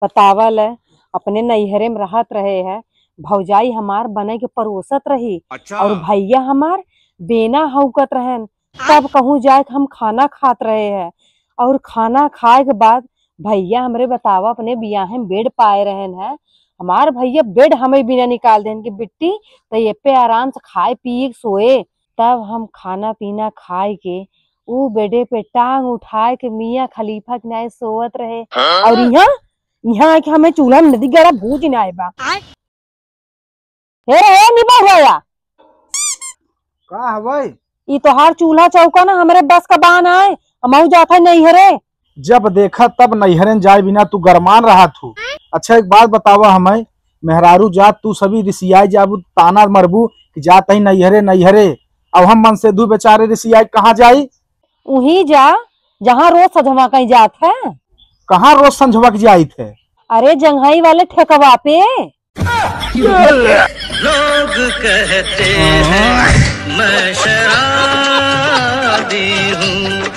बतावल है अपने नैहरे में रहत रहे है। भौजाई हमार बने के परोसत रही। अच्छा। और भैया हमार बेना हौकत रहन। तब कहूँ जाए हम खाना खात रहे हैं। और खाना खाए के बाद भैया हमरे बतावा अपने बियाहे में बेड पाए रहन है। हमार भैया बेड हमें बिना निकाल देन की बिट्टी तो ये पे आराम से खाए पिए सोए। तब हम खाना पीना खाए के ऊ बेडे पे टांग उठाए के मियाँ खलीफा के नाय सोवत रहे। और यहाँ यहाँ आके हमें चूल्हा में नदी गड़ा भूज ना आए बा। हे निभा होया का हवई? ई तोहार चूल्हा चौका ना हमरे बस का बान आए। हम जाता नहीं हरे। जब देखा तब नैहरन जाए बिना तू गरमान रहा थू। अच्छा एक बात बतावा हमें, मेहरारू जात तू सभी रिसियाई जाबू ताना मरबू कि जात ही नैहरे नैहरे। अब हम मन से दू बेचारे रिसियाई कहाँ जाई? उही जा जहाँ रोज सजवा कहीं जात है। कहाँ रोज संझवा के जाई थे? अरे जंघई वाले ठेकवा पे। लोग कहते हैं मैं शराबी हूँ।